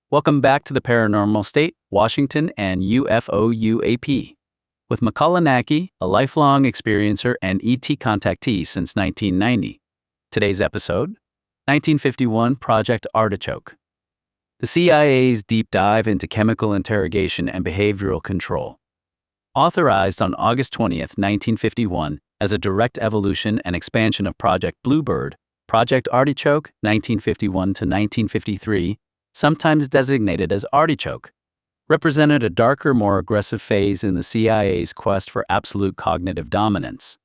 Welcome back to the Paranormal State, Washington, and UFO UAP. With Makāula Nakae, a lifelong experiencer and ET contactee since 1990. Today's episode, 1951 Project Artichoke. The CIA's deep dive into chemical interrogation and behavioral control. Authorized on August 20th, 1951, as a direct evolution and expansion of Project Bluebird, Project Artichoke, 1951 to 1953, sometimes designated as Artichoke, represented a darker, more aggressive phase in the CIA's quest for absolute cognitive dominance.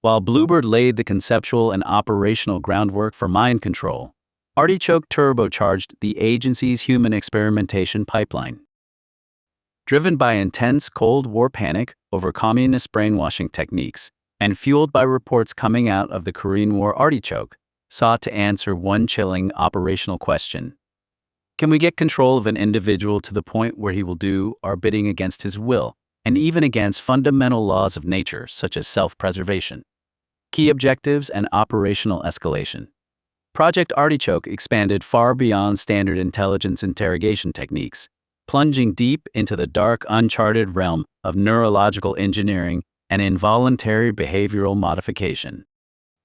While Bluebird laid the conceptual and operational groundwork for mind control, Artichoke turbocharged the agency's human experimentation pipeline. Driven by intense Cold War panic over communist brainwashing techniques, and fueled by reports coming out of the Korean War, Artichoke sought to answer one chilling operational question. Can we get control of an individual to the point where he will do our bidding against his will, and even against fundamental laws of nature such as self-preservation? Key objectives and operational escalation. Project Artichoke expanded far beyond standard intelligence interrogation techniques, plunging deep into the dark, uncharted realm of neurological engineering and involuntary behavioral modification.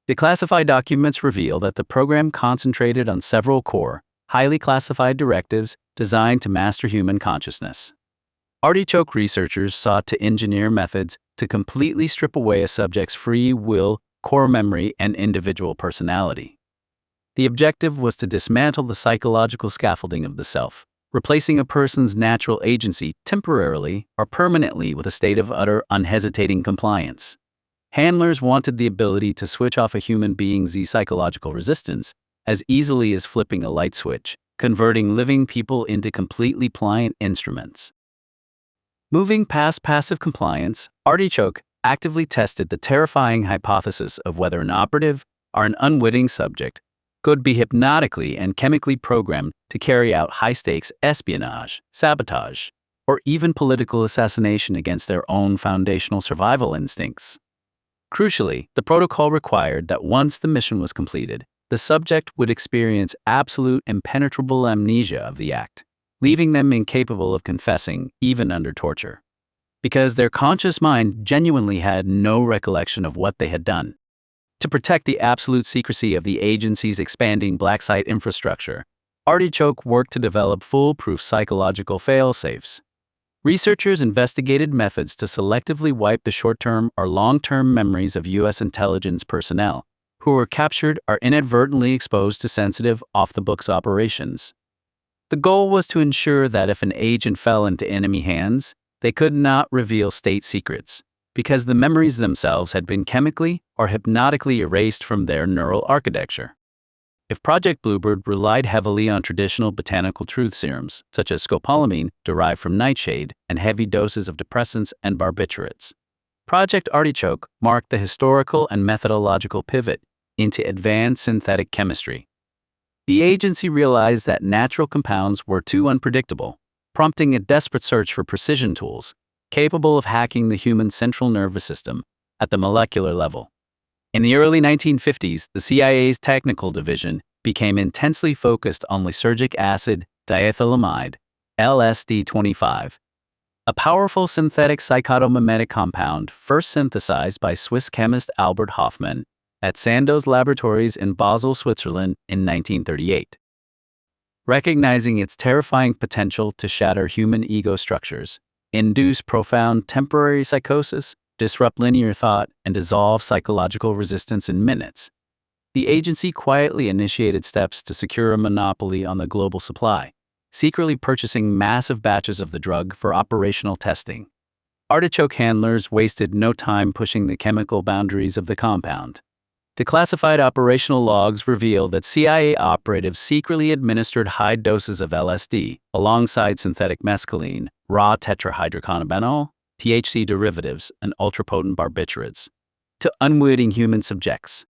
Declassified documents reveal that the program concentrated on several core, highly classified directives designed to master human consciousness. Artichoke researchers sought to engineer methods to completely strip away a subject's free will, core memory, and individual personality. The objective was to dismantle the psychological scaffolding of the self, replacing a person's natural agency temporarily or permanently with a state of utter, unhesitating compliance. Handlers wanted the ability to switch off a human being's psychological resistance as easily as flipping a light switch, converting living people into completely pliant instruments. Moving past passive compliance, Artichoke actively tested the terrifying hypothesis of whether an operative or an unwitting subject could be hypnotically and chemically programmed to carry out high-stakes espionage, sabotage, or even political assassination against their own foundational survival instincts. Crucially, the protocol required that once the mission was completed, the subject would experience absolute impenetrable amnesia of the act, leaving them incapable of confessing even under torture, because their conscious mind genuinely had no recollection of what they had done. To protect the absolute secrecy of the agency's expanding black site infrastructure, Artichoke worked to develop foolproof psychological fail-safes. Researchers investigated methods to selectively wipe the short-term or long-term memories of U.S. intelligence personnel who were captured or inadvertently exposed to sensitive, off-the-books operations. The goal was to ensure that if an agent fell into enemy hands, they could not reveal state secrets, because the memories themselves had been chemically or hypnotically erased from their neural architecture. If Project Bluebird relied heavily on traditional botanical truth serums, such as scopolamine derived from nightshade and heavy doses of depressants and barbiturates, Project Artichoke marked the historical and methodological pivot into advanced synthetic chemistry. The agency realized that natural compounds were too unpredictable, prompting a desperate search for precision tools capable of hacking the human central nervous system at the molecular level. In the early 1950s, the CIA's technical division became intensely focused on lysergic acid diethylamide, LSD-25, a powerful synthetic psychotomimetic compound first synthesized by Swiss chemist Albert Hofmann at Sandoz Laboratories in Basel, Switzerland in 1938. Recognizing its terrifying potential to shatter human ego structures, induce profound temporary psychosis, disrupt linear thought, and dissolve psychological resistance in minutes, the agency quietly initiated steps to secure a monopoly on the global supply, secretly purchasing massive batches of the drug for operational testing. Artichoke handlers wasted no time pushing the chemical boundaries of the compound. Declassified operational logs reveal that CIA operatives secretly administered high doses of LSD alongside synthetic mescaline, raw tetrahydrocannabinol, THC derivatives, and ultrapotent barbiturates to unwitting human subjects.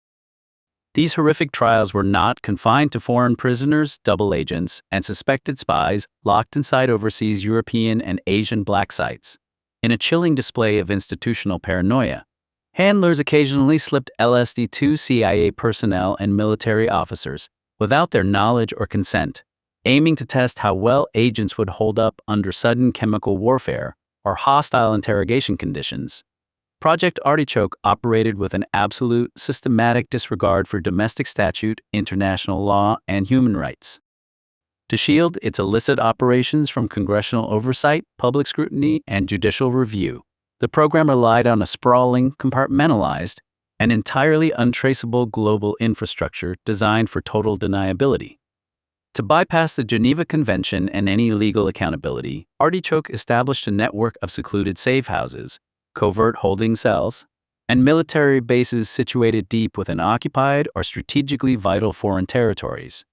These horrific trials were not confined to foreign prisoners, double agents, and suspected spies locked inside overseas European and Asian black sites. In a chilling display of institutional paranoia, handlers occasionally slipped LSD to CIA personnel and military officers without their knowledge or consent, aiming to test how well agents would hold up under sudden chemical warfare or hostile interrogation conditions. Project Artichoke operated with an absolute, systematic disregard for domestic statute, international law, and human rights. To shield its illicit operations from congressional oversight, public scrutiny, and judicial review, the program relied on a sprawling, compartmentalized, and entirely untraceable global infrastructure designed for total deniability. To bypass the Geneva Convention and any legal accountability, Artichoke established a network of secluded safe houses, covert holding cells, and military bases situated deep within occupied or strategically vital foreign territories.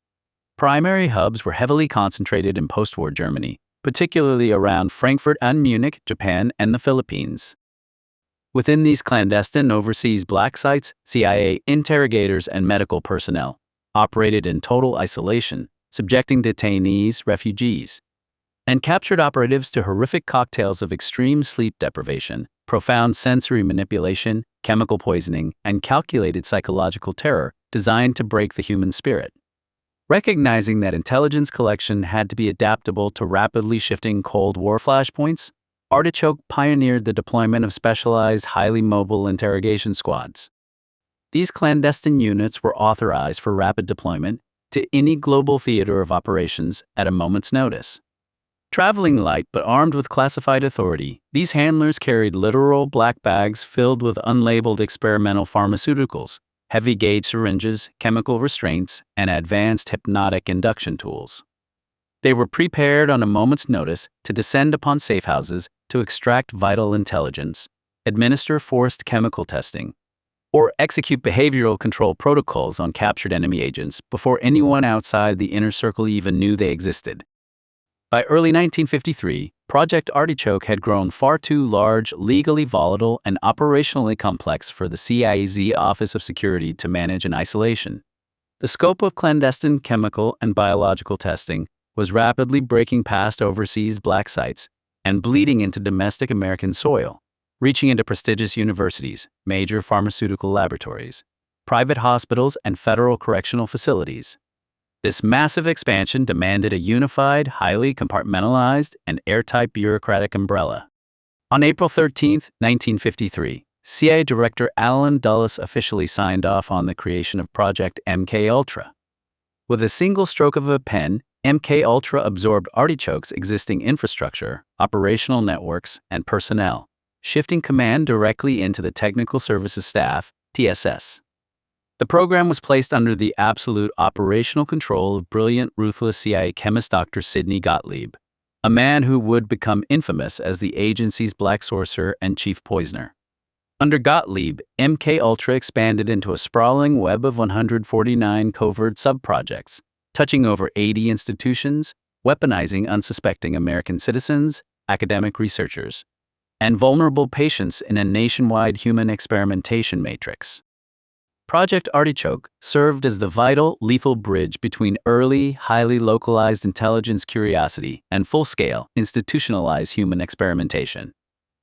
Primary hubs were heavily concentrated in post-war Germany, particularly around Frankfurt and Munich, Japan, and the Philippines. Within these clandestine overseas black sites, CIA interrogators and medical personnel operated in total isolation, subjecting detainees, refugees, and captured operatives to horrific cocktails of extreme sleep deprivation, profound sensory manipulation, chemical poisoning, and calculated psychological terror designed to break the human spirit. Recognizing that intelligence collection had to be adaptable to rapidly shifting Cold War flashpoints, Artichoke pioneered the deployment of specialized, highly mobile interrogation squads. These clandestine units were authorized for rapid deployment to any global theater of operations at a moment's notice. Traveling light but armed with classified authority, these handlers carried literal black bags filled with unlabeled experimental pharmaceuticals, heavy-gauge syringes, chemical restraints, and advanced hypnotic induction tools. They were prepared on a moment's notice to descend upon safe houses to extract vital intelligence, administer forced chemical testing, or execute behavioral control protocols on captured enemy agents before anyone outside the inner circle even knew they existed. By early 1953, Project Artichoke had grown far too large, legally volatile, and operationally complex for the CIA's Office of Security to manage in isolation. The scope of clandestine chemical and biological testing was rapidly breaking past overseas black sites and bleeding into domestic American soil, reaching into prestigious universities, major pharmaceutical laboratories, private hospitals, and federal correctional facilities. This massive expansion demanded a unified, highly compartmentalized, and airtight bureaucratic umbrella. On April 13, 1953, CIA Director Allen Dulles officially signed off on the creation of Project MKUltra. With a single stroke of a pen, MKUltra absorbed Artichoke's existing infrastructure, operational networks, and personnel, shifting command directly into the Technical Services Staff, TSS. The program was placed under the absolute operational control of brilliant, ruthless CIA chemist Dr. Sidney Gottlieb, a man who would become infamous as the agency's black sorcerer and chief poisoner. Under Gottlieb, MKUltra expanded into a sprawling web of 149 covert sub-projects, touching over 80 institutions, weaponizing unsuspecting American citizens, academic researchers, and vulnerable patients in a nationwide human experimentation matrix. Project Artichoke served as the vital, lethal bridge between early, highly localized intelligence curiosity and full-scale, institutionalized human experimentation.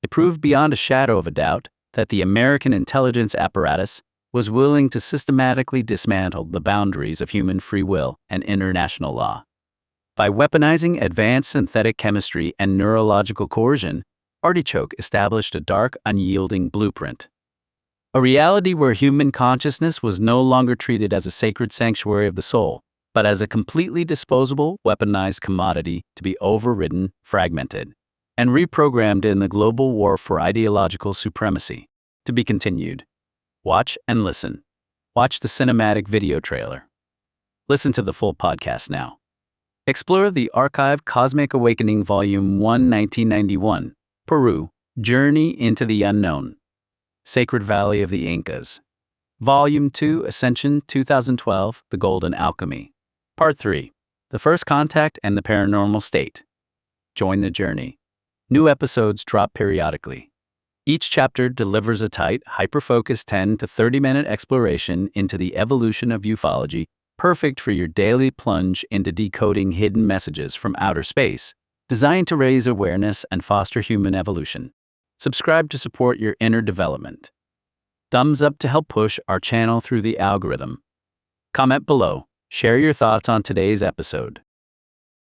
It proved beyond a shadow of a doubt that the American intelligence apparatus was willing to systematically dismantle the boundaries of human free will and international law. By weaponizing advanced synthetic chemistry and neurological coercion, Artichoke established a dark, unyielding blueprint. A reality where human consciousness was no longer treated as a sacred sanctuary of the soul, but as a completely disposable, weaponized commodity to be overridden, fragmented, and reprogrammed in the global war for ideological supremacy. To be continued. Watch and listen. Watch the cinematic video trailer. Listen to the full podcast now. Explore the archive Cosmic Awakening Volume 1, 1991, Peru, Journey into the Unknown. Sacred Valley of the Incas. Volume 2, Ascension 2012, The Golden Alchemy. Part 3, The First Contact and the Paranormal State. Join the journey. New episodes drop periodically. Each chapter delivers a tight, hyper-focused 10 to 30-minute exploration into the evolution of ufology, perfect for your daily plunge into decoding hidden messages from outer space, designed to raise awareness and foster human evolution. Subscribe to support your inner development. Thumbs up to help push our channel through the algorithm. Comment below. Share your thoughts on today's episode.